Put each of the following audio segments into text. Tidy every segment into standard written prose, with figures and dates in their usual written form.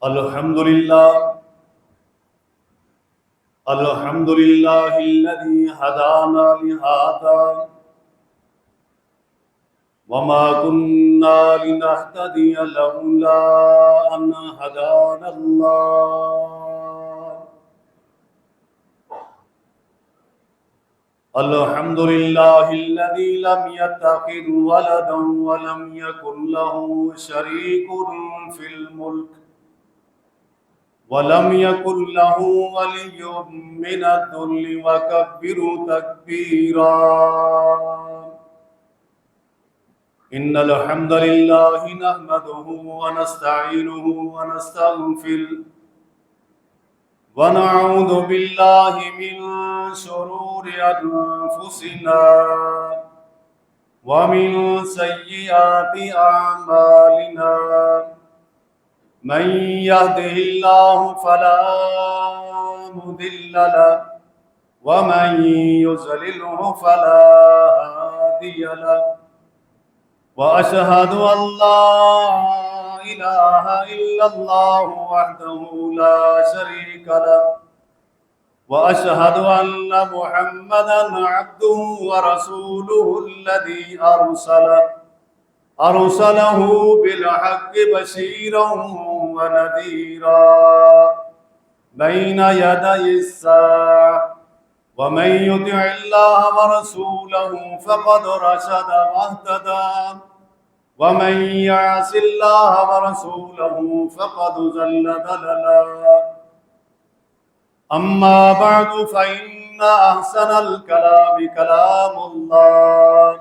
الحمد لله الذي هدانا لهذا وما كنا لنهتدي لولا أن هدانا الله. الحمد لله الذي لم يتخذ ولدا ولم يكن له شريك في الملك ولم يكن له ولي من الذل وكبره تكبيرا. إن الحمد لله نحمده ونستعينه ونستغفره ونعوذ بالله من شرور أنفسنا ومن سيئات أعمالنا. من يهده الله فلا مضل له ومن يضلله فلا هادي له. وأشهد أن لا إله إلا الله وحده لا شريك له وأشهد أن محمدا عبده ورسوله الذي أرسله بالحق بشيرا ونذيرا بين يدي الساعة. ومن يطع الله ورسوله فقد رشد واهتدى ومن يعص الله ورسوله فقد ضل ضلالا. أما بعد فإن أحسن الكلام كلام الله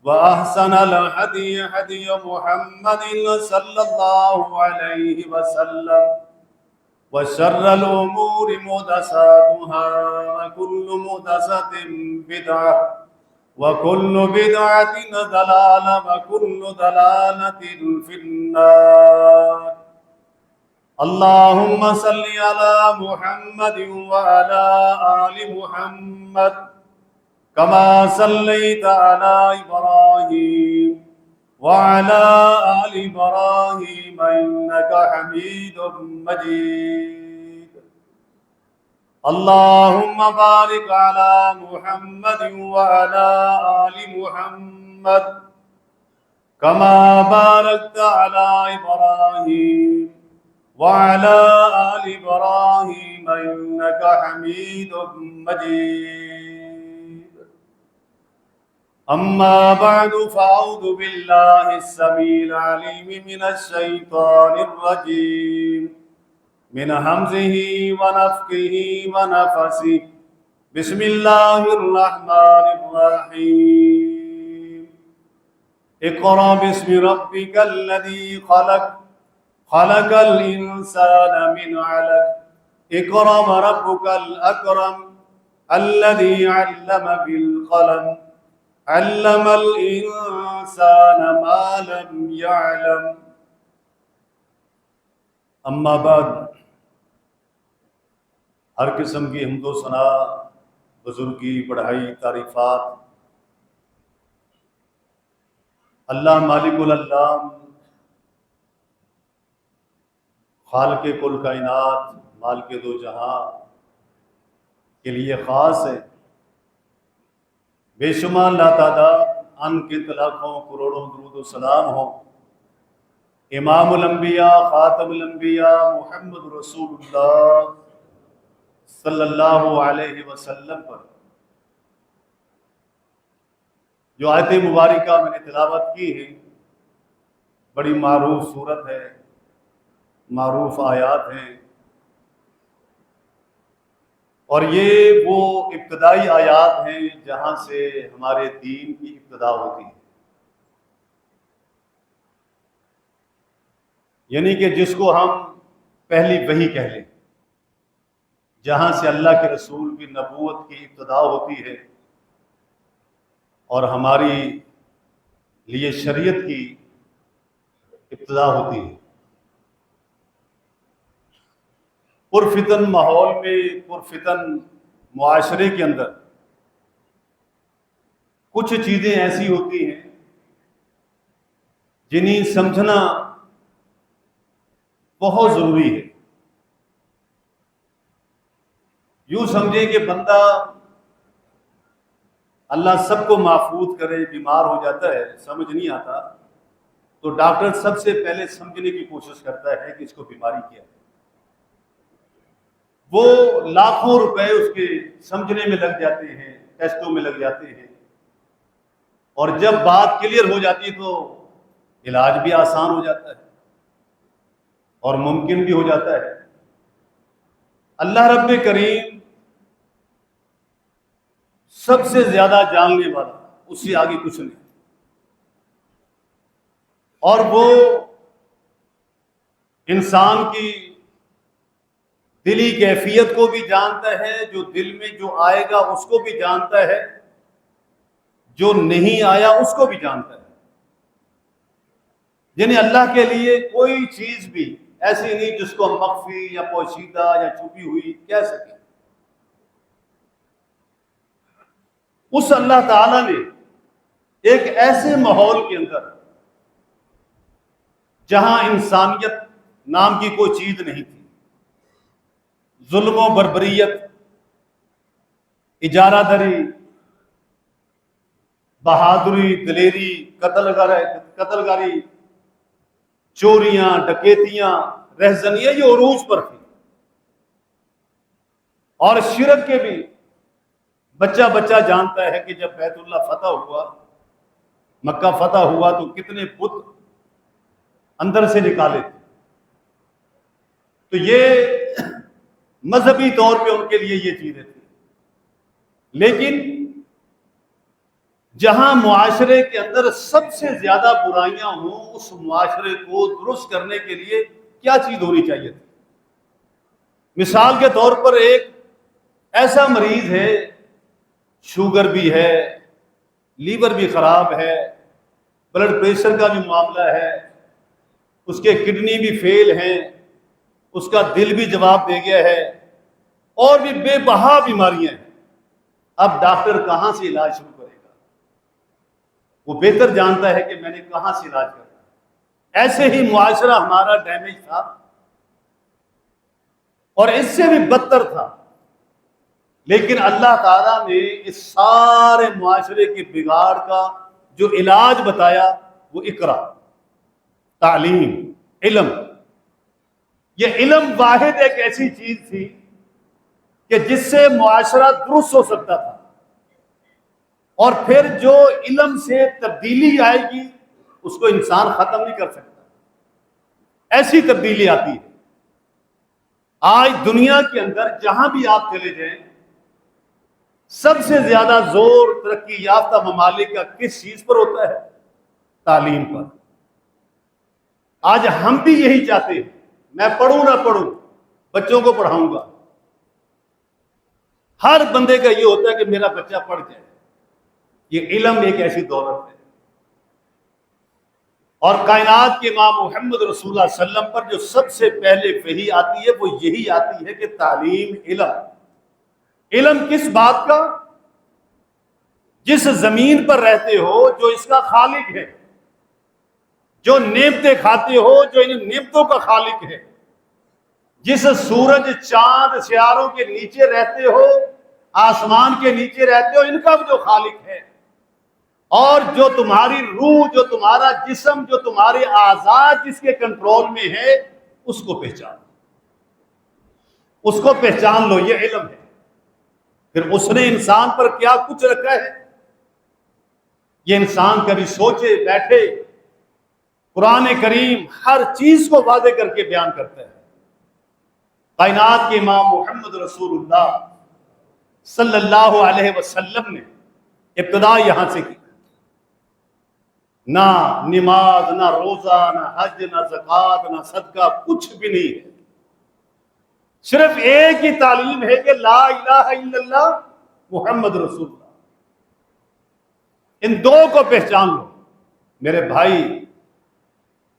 وأحسن الهدي هدي محمد صلى الله عليه وسلم وشر الأمور محدثاتها وكل محدثة بدعة وكل بدعة ضلالة وكل ضلالة في النار. اللهم صل على محمد وعلى آل محمد كما صليت على إبراهيم وعلى آل إبراهيم إنك حميد مجيد. اللهم بارك على محمد وعلى آل محمد كما باركت على إبراهيم وعلى آل إبراهيم إنك حميد مجيد. أما بعد فأعوذ بالله السميع العليم من الشيطان الرجيم من همزه ونفخه ونفثه. بسم الله الرحمن الرحيم. اقرأ باسم ربك الذي خلق خلق الإنسان من علق. اقرأ وربك الأكرم الذي علم بالقلم علم الإنسان ما لم يعلم. اما بعد، ہر قسم کی حمد و ثنا، بزرگی، بڑھائی، تعریفات اللہ مالک الانام، خالق کل کائنات، مالک دو جہاں کے لیے خاص ہے. بے شمار لاتعداد ان کے لاکھوں کروڑوں درود و سلام ہو امام الانبیاء خاتم الانبیاء محمد رسول اللہ صلی اللہ علیہ وسلم پر. جو آیت مبارکہ میں نے تلاوت کی ہے بڑی معروف صورت ہے، معروف آیات ہیں، اور یہ وہ ابتدائی آیات ہیں جہاں سے ہمارے دین کی ابتدا ہوتی ہے. یعنی کہ جس کو ہم پہلی وحی کہہ لیں، جہاں سے اللہ کے رسول کی نبوت کی ابتدا ہوتی ہے اور ہماری لیے شریعت کی ابتدا ہوتی ہے. پرفتن ماحول میں، پرفتن معاشرے کے اندر کچھ چیزیں ایسی ہوتی ہیں جنہیں سمجھنا بہت ضروری ہے. یوں سمجھیں کہ بندہ اللہ سب کو محفوظ کرے، بیمار ہو جاتا ہے، سمجھ نہیں آتا تو ڈاکٹر سب سے پہلے سمجھنے کی کوشش کرتا ہے کہ اس کو بیماری کیا ہے. وہ لاکھوں روپے اس کے سمجھنے میں لگ جاتے ہیں، ٹیسٹوں میں لگ جاتے ہیں، اور جب بات کلیئر ہو جاتی ہے تو علاج بھی آسان ہو جاتا ہے اور ممکن بھی ہو جاتا ہے. اللہ رب کریم سب سے زیادہ جاننے والا، اس سے آگے کچھ نہیں، اور وہ انسان کی دلی کیفیت کو بھی جانتا ہے، جو دل میں جو آئے گا اس کو بھی جانتا ہے، جو نہیں آیا اس کو بھی جانتا ہے. یعنی اللہ کے لیے کوئی چیز بھی ایسی نہیں جس کو مخفی یا پوشیدہ یا چھپی ہوئی کہہ سکے. اس اللہ تعالی نے ایک ایسے ماحول کے اندر جہاں انسانیت نام کی کوئی چیز نہیں تھی، ظلم و بربریت، اجارہ دری، بہادری، دلیری، قتل گاری، چوریاں، ڈکیتیاں، رہزنیاں یہ عروج پر تھی. اور شرک کے بھی بچہ بچہ جانتا ہے کہ جب بیت اللہ فتح ہوا، مکہ فتح ہوا تو کتنے بت اندر سے نکالے تھے. تو یہ مذہبی طور پہ ان کے لیے یہ چیزیں تھیں. لیکن جہاں معاشرے کے اندر سب سے زیادہ برائیاں ہوں، اس معاشرے کو درست کرنے کے لیے کیا چیز ہونی چاہیے تھی؟ مثال کے طور پر ایک ایسا مریض ہے، شوگر بھی ہے، لیور بھی خراب ہے، بلڈ پریشر کا بھی معاملہ ہے، اس کے کڈنی بھی فیل ہیں، اس کا دل بھی جواب دے گیا ہے، اور بھی بے بہا بیماریاں ہیں. اب ڈاکٹر کہاں سے علاج شروع کرے گا؟ وہ بہتر جانتا ہے کہ میں نے کہاں سے علاج کرنا. ایسے ہی معاشرہ ہمارا ڈیمیج تھا، اور اس سے بھی بدتر تھا. لیکن اللہ تعالیٰ نے اس سارے معاشرے کے بگاڑ کا جو علاج بتایا وہ اقرا، تعلیم، علم. یہ علم واحد ایک ایسی چیز تھی کہ جس سے معاشرہ درست ہو سکتا تھا، اور پھر جو علم سے تبدیلی آئے گی اس کو انسان ختم نہیں کر سکتا. ایسی تبدیلی آتی ہے. آج دنیا کے اندر جہاں بھی آپ چلے جائیں، سب سے زیادہ زور ترقی یافتہ ممالک کا کس چیز پر ہوتا ہے؟ تعلیم پر. آج ہم بھی یہی چاہتے ہیں، میں پڑھوں نہ پڑھوں بچوں کو پڑھاؤں گا. ہر بندے کا یہ ہوتا ہے کہ میرا بچہ پڑھ جائے. یہ علم ایک ایسی دولت ہے، اور کائنات کے امام محمد رسول اللہ صلی اللہ علیہ وسلم پر جو سب سے پہلے وحی آتی ہے وہ یہی آتی ہے کہ تعلیم، علم. علم کس بات کا؟ جس زمین پر رہتے ہو، جو اس کا خالق ہے، جو نعمتیں کھاتے ہو، جو ان نعمتوں کا خالق ہے، جس سورج، چاند، سیاروں کے نیچے رہتے ہو، آسمان کے نیچے رہتے ہو، ان کا بھی جو خالق ہے، اور جو تمہاری روح، جو تمہارا جسم، جو تمہارے اعضاء جس کے کنٹرول میں ہے، اس کو پہچان، اس کو پہچان لو. یہ علم ہے. پھر اس نے انسان پر کیا کچھ رکھا ہے یہ انسان کبھی سوچے بیٹھے. قرآن کریم ہر چیز کو واضح کر کے بیان کرتا ہے. کائنات کے امام محمد رسول اللہ صلی اللہ علیہ وسلم نے ابتدا یہاں سے کی. نہ نماز، نہ روزہ، نہ حج، نہ زکوٰۃ، نہ صدقہ، کچھ بھی نہیں ہے. صرف ایک ہی تعلیم ہے کہ لا الہ الا اللہ محمد رسول اللہ. ان دو کو پہچان لو. میرے بھائی،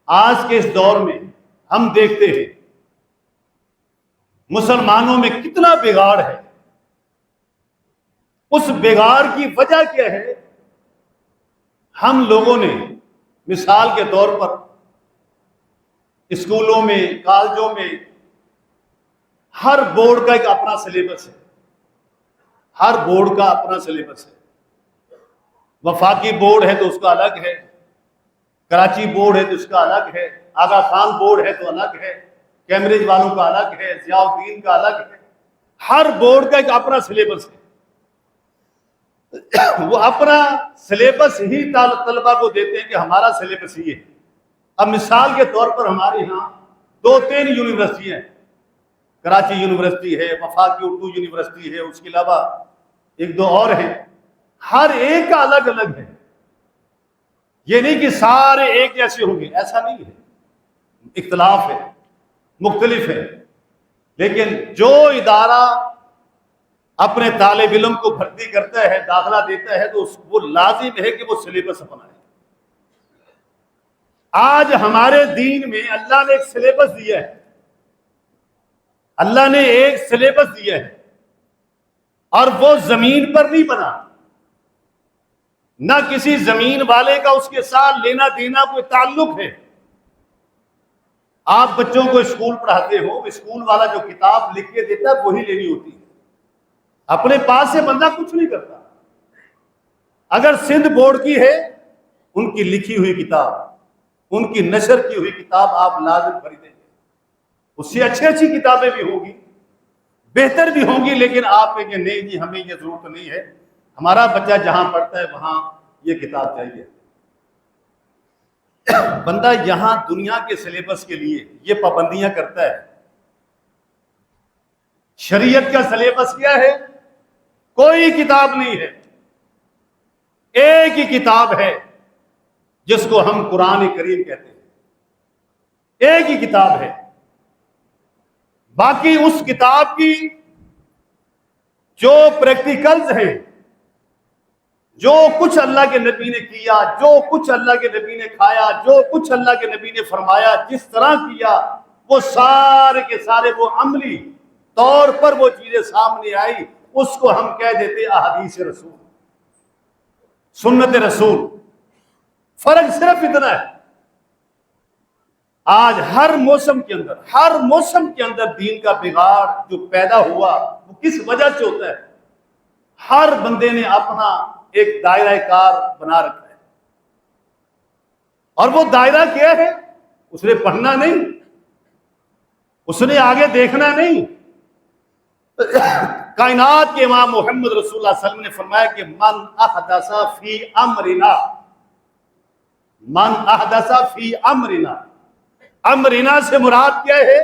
آج کے اس دور میں ہم دیکھتے ہیں مسلمانوں میں کتنا بگاڑ ہے. اس بگاڑ کی وجہ کیا ہے؟ ہم لوگوں نے مثال کے طور پر اسکولوں میں، کالجوں میں ہر بورڈ کا ایک اپنا سلیبس ہے، ہر بورڈ کا اپنا سلیبس ہے۔ وفاقی بورڈ ہے تو اس کا الگ ہے، کراچی بورڈ ہے تو اس کا الگ ہے، آغا خان بورڈ ہے تو الگ ہے، کیمبرج والوں کا الگ ہے، ضیاء الدین کا الگ ہے۔ ہر بورڈ کا ایک اپنا سلیبس ہے، وہ اپنا سلیبس ہی طلبہ کو دیتے ہیں کہ ہمارا سلیبس یہ ہے۔ اب مثال کے طور پر ہمارے ہاں 2-3 یونیورسٹیاں ہیں، کراچی یونیورسٹی ہے، وفاقی اردو یونیورسٹی ہے، اس کے علاوہ 1-2 اور ہیں، ہر ایک کا الگ الگ ہے۔ یہ نہیں کہ سارے ایک جیسے ہوں گے، ایسا نہیں ہے، اختلاف ہے، مختلف ہے۔ لیکن جو ادارہ اپنے طالب علم کو بھرتی کرتا ہے، داخلہ دیتا ہے، تو وہ لازم ہے کہ وہ سلیبس اپنائے۔ آج ہمارے دین میں اللہ نے ایک سلیبس دیا ہے، اللہ نے ایک سلیبس دیا ہے، اور وہ زمین پر نہیں بنا، نہ کسی زمین والے کا اس کے ساتھ لینا دینا کوئی تعلق ہے۔ آپ بچوں کو اسکول پڑھاتے ہو، اسکول والا جو کتاب لکھ کے دیتا ہے وہی لینی ہوتی ہے، اپنے پاس سے بندہ کچھ نہیں کرتا۔ اگر سندھ بورڈ کی ہے، ان کی لکھی ہوئی کتاب، ان کی نشر کی ہوئی کتاب آپ لازم خریدیں گے، اس سے اچھی اچھی کتابیں بھی ہوں گی، بہتر بھی ہوں گی، لیکن آپ کہیں گے نہیں جی ہمیں یہ ضرورت نہیں ہے، ہمارا بچہ جہاں پڑھتا ہے وہاں یہ کتاب چاہیے۔ بندہ یہاں دنیا کے سلیبس کے لیے یہ پابندیاں کرتا ہے۔ شریعت کا سلیبس کیا ہے؟ کوئی کتاب نہیں ہے، ایک ہی کتاب ہے جس کو ہم قرآن کریم کہتے ہیں، ایک ہی کتاب ہے۔ باقی اس کتاب کی جو پریکٹیکلز ہیں، جو کچھ اللہ کے نبی نے کیا، جو کچھ اللہ کے نبی نے کھایا، جو کچھ اللہ کے نبی نے فرمایا، جس طرح کیا، وہ سارے کے سارے وہ عملی طور پر وہ چیزیں سامنے آئی، اس کو ہم کہہ دیتے احادیث رسول، سنت رسول۔ فرق صرف اتنا ہے، آج ہر موسم کے اندر دین کا بگاڑ جو پیدا ہوا وہ کس وجہ سے ہوتا ہے؟ ہر بندے نے اپنا ایک دائرہ کار بنا رکھا ہے، اور وہ دائرہ کیا ہے؟ اس نے پڑھنا نہیں، اس نے آگے دیکھنا نہیں۔ کائنات کے امام محمد رسول اللہ صلی اللہ علیہ وسلم نے فرمایا کہ من احدث فی امرنا، من احدث فی امرنا، امرنا سے مراد کیا ہے؟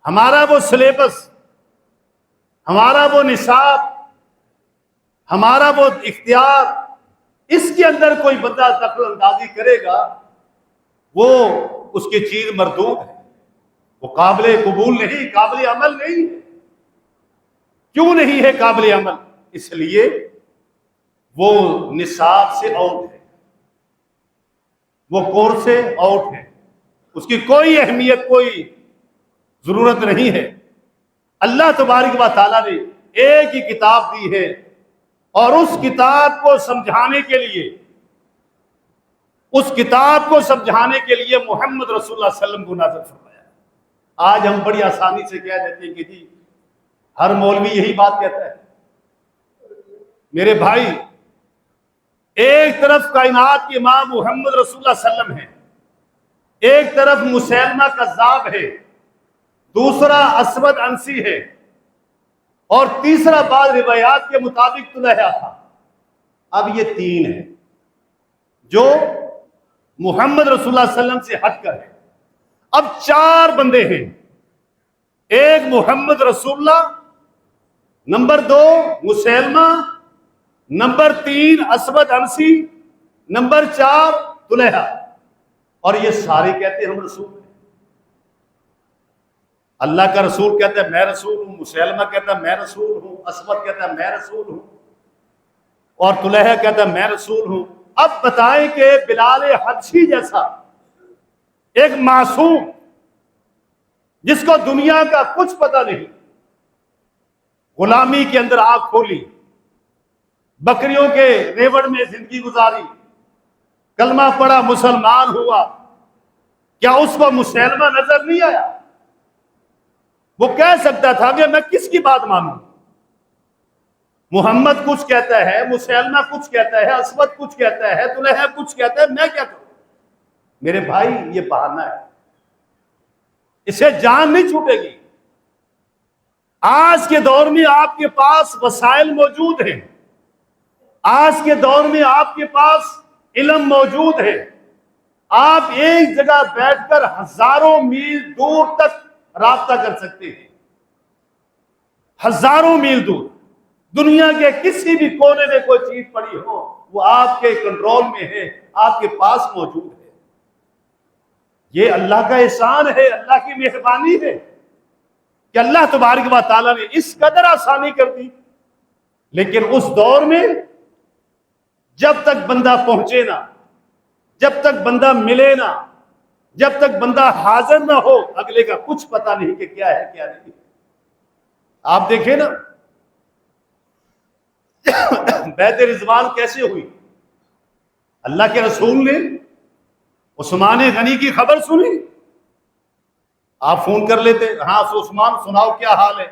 ہمارا وہ سلیبس، ہمارا وہ نصاب، ہمارا وہ اختیار، اس کے اندر کوئی بندہ دخل اندازی کرے گا وہ اس کی چیز مردود ہے، وہ قابل قبول نہیں، قابل عمل نہیں ہے۔ کیوں نہیں ہے قابل عمل؟ اس لیے وہ نصاب سے آؤٹ ہے، وہ کورس سے آؤٹ ہے، اس کی کوئی اہمیت، کوئی ضرورت نہیں ہے۔ اللہ تبارک و تعالیٰ نے ایک ہی کتاب دی ہے، اور اس کتاب کو سمجھانے کے لیے، اس کتاب کو سمجھانے کے لیے محمد رسول اللہ صلی اللہ علیہ وسلم کو نازل فرمایا۔ آج ہم بڑی آسانی سے کہہ دیتے ہیں کہ جی ہر مولوی یہی بات کہتا ہے۔ میرے بھائی، ایک طرف کائنات کے امام محمد رسول اللہ صلی اللہ علیہ وسلم ہے، ایک طرف مسیلمہ کذاب ہے، دوسرا اسود عنسی ہے، اور تیسرا بعض روایات کے مطابق طلحہ تھا۔ اب یہ 3 ہے جو محمد رسول اللہ صلی اللہ علیہ وسلم سے ہٹ کر ہے۔ اب 4 بندے ہیں، ایک محمد رسول اللہ، نمبر 2 مسیلمہ، نمبر 3 اسود عنسی، نمبر 4 طلحہ، اور یہ سارے کہتے ہیں ہم رسول ہیں۔ اللہ کا رسول کہتا ہے میں رسول ہوں، مسیلمہ کہتا ہے میں رسول ہوں، اسود کہتا ہے میں رسول ہوں، اور طلحہ کہتا ہے میں رسول ہوں۔ اب بتائیں کہ بلال حبشی جیسا ایک معصوم جس کو دنیا کا کچھ پتہ نہیں، غلامی کے اندر آنکھ کھولی، بکریوں کے ریوڑ میں زندگی گزاری، کلمہ پڑھا، مسلمان ہوا، کیا اس کو مسلمہ نظر نہیں آیا؟ وہ کہہ سکتا تھا کہ میں کس کی بات مانوں؟ محمد کچھ کہتا ہے، مسلمہ کچھ کہتا ہے، اسود کچھ کہتا ہے، طلحہ کچھ کہتا ہے، میں کیا کروں؟ میرے بھائی یہ بہانہ ہے، اسے جان نہیں چھوٹے گی۔ آج کے دور میں آپ کے پاس وسائل موجود ہیں، آج کے دور میں آپ کے پاس علم موجود ہے، آپ ایک جگہ بیٹھ کر ہزاروں میل دور تک رابطہ کر سکتے ہیں، ہزاروں میل دور۔ دنیا کے کسی بھی کونے میں کوئی چیز پڑی ہو وہ آپ کے کنٹرول میں ہے، آپ کے پاس موجود ہے۔ یہ اللہ کا احسان ہے، اللہ کی مہربانی ہے کہ اللہ تبارک و تعالیٰ نے اس قدر آسانی کر دی۔ لیکن اس دور میں جب تک بندہ پہنچے نہ، جب تک بندہ ملے نہ، جب تک بندہ حاضر نہ ہو، اگلے کا کچھ پتہ نہیں کہ کیا ہے کیا نہیں۔ آپ دیکھیں نا بیعت رضوان کیسے ہوئی؟ اللہ کے رسول نے عثمان غنی کی خبر سنی، آپ فون کر لیتے، ہاں عثمان سناؤ کیا حال ہے،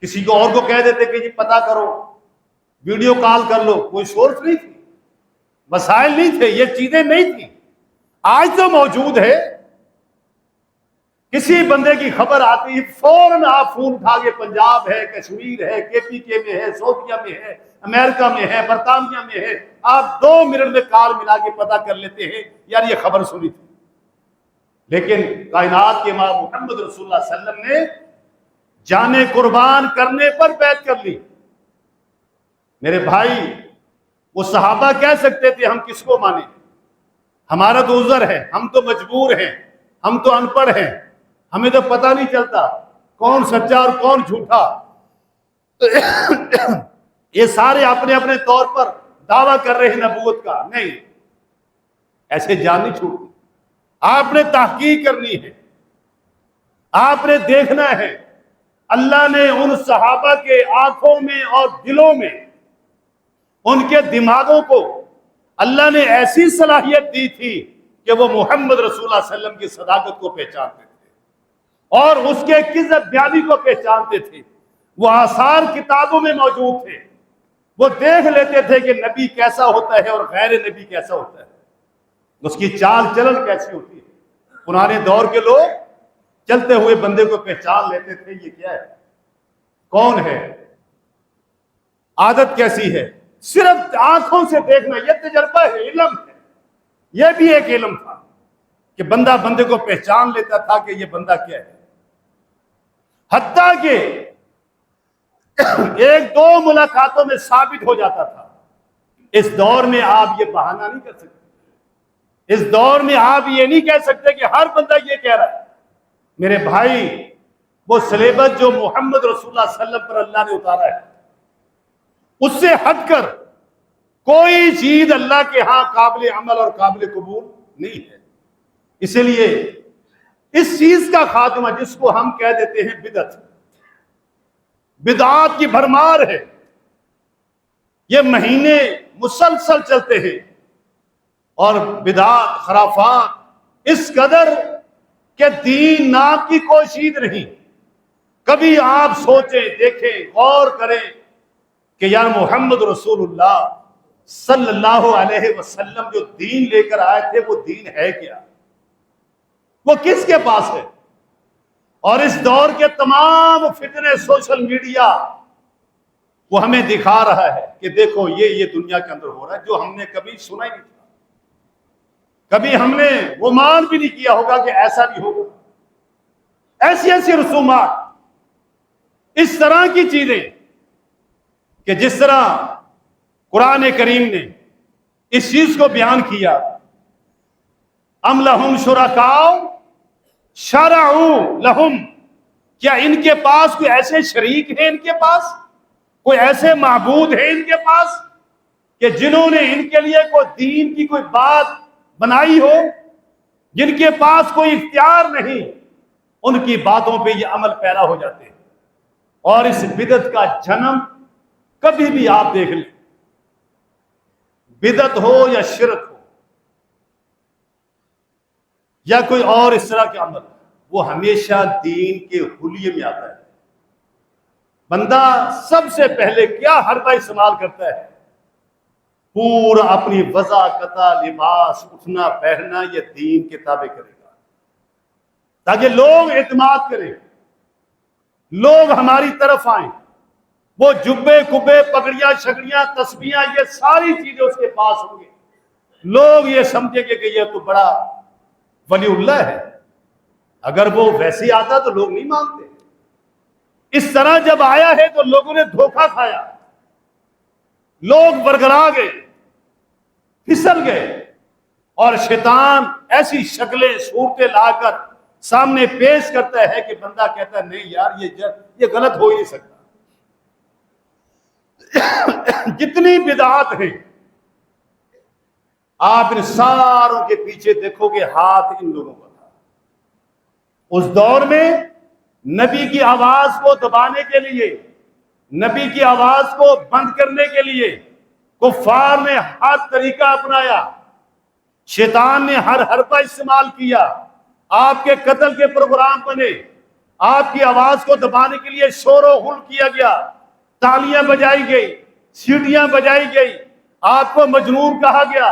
کسی کو اور کو کہہ دیتے کہ جی پتہ کرو، ویڈیو کال کر لو۔ کوئی سورس نہیں تھی، وسائل نہیں تھے، یہ چیزیں نہیں تھیں۔ آج تو موجود ہے، کسی بندے کی خبر آتی ہے فوراً آپ فون اٹھا کے پنجاب ہے، کشمیر ہے، KPK میں ہے، سعودیہ میں ہے، امریکہ میں ہے، برطانیہ میں ہے، آپ 2 منٹ میں کال ملا کے پتہ کر لیتے ہیں یار یہ خبر سنی تھی۔ لیکن کائنات کے امام محمد رسول اللہ صلی اللہ علیہ وسلم نے جانے قربان کرنے پر بیعت کر لی۔ میرے بھائی وہ صحابہ کہہ سکتے تھے ہم کس کو مانیں، ہمارا تو عذر ہے، ہم تو مجبور ہیں، ہم تو ان پڑھ ہیں، ہمیں تو پتہ نہیں چلتا کون سچا اور کون جھوٹا۔ یہ سارے اپنے اپنے طور پر دعویٰ کر رہے ہیں نبوت کا، نہیں، ایسے جان نہیں چھوٹتی۔ آپ نے تحقیق کرنی ہے، آپ نے دیکھنا ہے۔ اللہ نے ان صحابہ کے آنکھوں میں اور دلوں میں، ان کے دماغوں کو اللہ نے ایسی صلاحیت دی تھی کہ وہ محمد رسول اللہ صلی اللہ علیہ وسلم کی صداقت کو پہچانتے تھے اور اس کے کذب بیانی کو پہچانتے تھے۔ وہ آثار کتابوں میں موجود تھے، وہ دیکھ لیتے تھے کہ نبی کیسا ہوتا ہے اور غیر نبی کیسا ہوتا ہے، اس کی چال چلن کیسی ہوتی ہے۔ پرانے دور کے لوگ چلتے ہوئے بندے کو پہچان لیتے تھے یہ کیا ہے، کون ہے، عادت کیسی ہے، صرف آنکھوں سے دیکھنا۔ یہ تجربہ ہے، علم ہے، یہ بھی ایک علم تھا کہ بندہ بندے کو پہچان لیتا تھا کہ یہ بندہ کیا ہے۔ حتیٰ کہ 1-2 ملاقاتوں میں ثابت ہو جاتا تھا۔ اس دور میں آپ یہ بہانہ نہیں کر سکتے، اس دور میں آپ یہ نہیں کہہ سکتے کہ ہر بندہ یہ کہہ رہا ہے۔ میرے بھائی وہ سلیبس جو محمد رسول اللہ صلی اللہ علیہ وسلم پر اللہ نے اتارا ہے، اس سے ہٹ کر کوئی چیز اللہ کے ہاں قابل عمل اور قابل قبول نہیں ہے۔ اسی لیے اس چیز کا خاتمہ جس کو ہم کہہ دیتے ہیں بدعت، بدعات کی بھرمار ہے، یہ مہینے مسلسل چلتے ہیں اور بدعات خرافات اس قدر کہ دین نام کی کوئی چیز نہیں۔ کبھی آپ سوچیں، دیکھیں، غور کریں کہ یار محمد رسول اللہ صلی اللہ علیہ وسلم جو دین لے کر آئے تھے وہ دین ہے کیا، وہ کس کے پاس ہے؟ اور اس دور کے تمام فتنے سوشل میڈیا وہ ہمیں دکھا رہا ہے کہ دیکھو یہ دنیا کے اندر ہو رہا ہے جو ہم نے کبھی سنا ہی نہیں تھا، کبھی ہم نے گمان بھی نہیں کیا ہوگا کہ ایسا بھی ہوگا۔ ایسی ایسی رسومات، اس طرح کی چیزیں کہ جس طرح قرآن کریم نے اس چیز کو بیان کیا، ام لہم شرکاء شرعوا لہم، کیا ان کے پاس کوئی ایسے شریک ہیں، ان کے پاس کوئی ایسے معبود ہیں ان کے پاس کہ جنہوں نے ان کے لیے کوئی دین کی کوئی بات بنائی ہو، جن کے پاس کوئی اختیار نہیں، ان کی باتوں پہ یہ عمل پیرا ہو جاتے ہیں۔ اور اس بدعت کا جنم کبھی بھی آپ دیکھ لیں، بدعت ہو یا شرک ہو، یا کوئی اور اس طرح کے عمل، وہ ہمیشہ دین کے حلیے میں آتا ہے۔ بندہ سب سے پہلے کیا حربہ استعمال کرتا ہے؟ پورا اپنی وضع قطع لباس اٹھنا بیٹھنا یہ دین کے تابع کرے گا، تاکہ لوگ اعتماد کریں، لوگ ہماری طرف آئیں۔ وہ جبے کبے پگڑیاں شگڑیاں تسبیحاں یہ ساری چیزیں اس کے پاس ہوں گے، لوگ یہ سمجھیں گے کہ یہ تو بڑا ولی اللہ ہے۔ اگر وہ ویسے آتا تو لوگ نہیں مانتے۔ اس طرح جب آیا ہے تو لوگوں نے دھوکہ کھایا، لوگ برگرا گئے، پھسل گئے، اور شیطان ایسی شکلیں صورتیں لا کر سامنے پیش کرتا ہے کہ بندہ کہتا ہے نہیں یار یہ غلط ہو ہی نہیں سکتا۔ جتنی بدعات ہیں آپ ان ساروں کے پیچھے دیکھو گے ہاتھ ان لوگوں کا تھا۔ اس دور میں نبی کی آواز کو دبانے کے لیے، نبی کی آواز کو بند کرنے کے لیے کفار نے ہر طریقہ اپنایا، شیطان نے ہر حربہ استعمال کیا، آپ کے قتل کے پروگرام بنے، آپ کی آواز کو دبانے کے لیے شور و غل کیا گیا، تالیاں بجائی گئی، سیٹیاں بجائی گئی، آپ کو مجنون کہا گیا،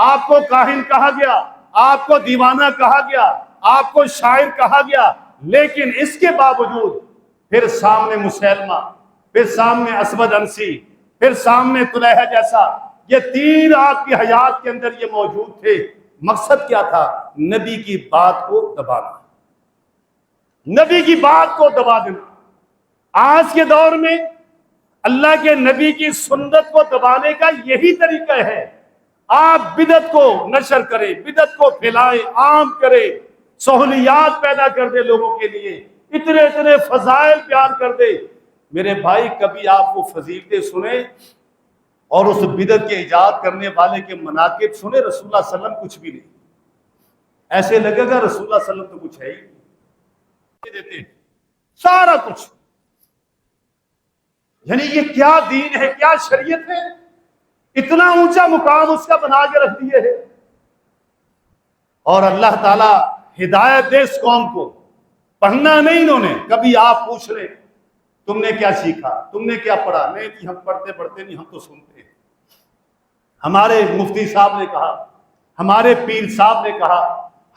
آپ کو کاہن کہا گیا، آپ کو دیوانہ کہا گیا، آپ کو شاعر کہا گیا، لیکن اس کے باوجود پھر سامنے مسیلمہ، پھر سامنے اسود انسی، پھر سامنے طلحہ جیسا، یہ تین آپ کی حیات کے اندر یہ موجود تھے۔ مقصد کیا تھا؟ نبی کی بات کو دبانا، نبی کی بات کو دبا دینا۔ آج کے دور میں اللہ کے نبی کی سنت کو دبانے کا یہی طریقہ ہے، آپ بدعت کو نشر کریں، بدعت کو پھیلائیں، عام کریں، سہولیات پیدا کر دے لوگوں کے لیے، اتنے اتنے فضائل بیان کر دے۔ میرے بھائی کبھی آپ وہ فضیلتیں سنیں اور اس بدعت کے ایجاد کرنے والے کے مناقب سنیں، رسول اللہ صلی اللہ علیہ وسلم کچھ بھی نہیں، ایسے لگے گا رسول اللہ صلی اللہ علیہ وسلم تو کچھ ہے ہی دیتے ہیں سارا کچھ۔ یعنی یہ کیا دین ہے، کیا شریعت ہے، اتنا اونچا مقام اس کا بنا کے رکھ دیے ہے۔ اور اللہ تعالیٰ ہدایت دے اس قوم کو، پڑھنا نہیں انہوں نے۔ کبھی آپ پوچھ رہے تم نے کیا سیکھا، تم نے کیا پڑھا؟ نہیں جی ہم پڑھتے نہیں، ہم تو سنتے ہیں۔ ہمارے مفتی صاحب نے کہا، ہمارے پیر صاحب نے کہا،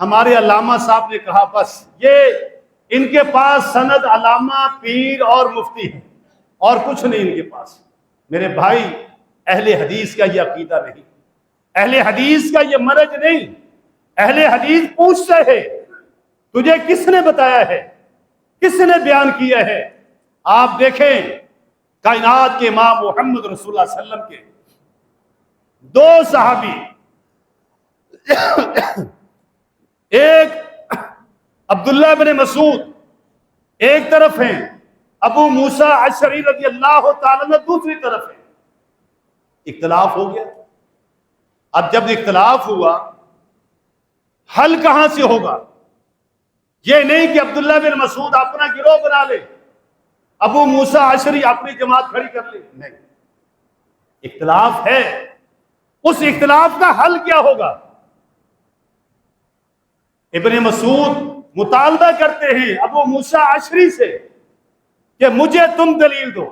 ہمارے علامہ صاحب نے کہا، بس یہ ان کے پاس سند علامہ پیر اور مفتی ہے اور کچھ نہیں ان کے پاس۔ میرے بھائی اہل حدیث کا یہ عقیدہ نہیں، اہل حدیث کا یہ مرج نہیں۔ اہل حدیث پوچھتے ہیں تجھے کس نے بتایا ہے، کس نے بیان کیا ہے؟ آپ دیکھیں کائنات کے امام محمد رسول اللہ صلی اللہ علیہ وسلم کے دو صحابی، ایک عبداللہ بن مسعود ایک طرف ہیں، ابو موسیٰ اشعری رضی اللہ تعالیٰ عنہ دوسری طرف ہیں۔ اختلاف ہو گیا۔ اب جب اختلاف ہوا حل کہاں سے ہوگا؟ یہ نہیں کہ عبداللہ بن مسعود اپنا گروہ بنا لے، ابو موسیٰ اشعری اپنی جماعت کھڑی کر لے، نہیں، اختلاف ہے۔ اس اختلاف کا حل کیا ہوگا؟ ابن مسعود مطالبہ کرتے ہیں ابو موسیٰ اشعری سے کہ مجھے تم دلیل دو۔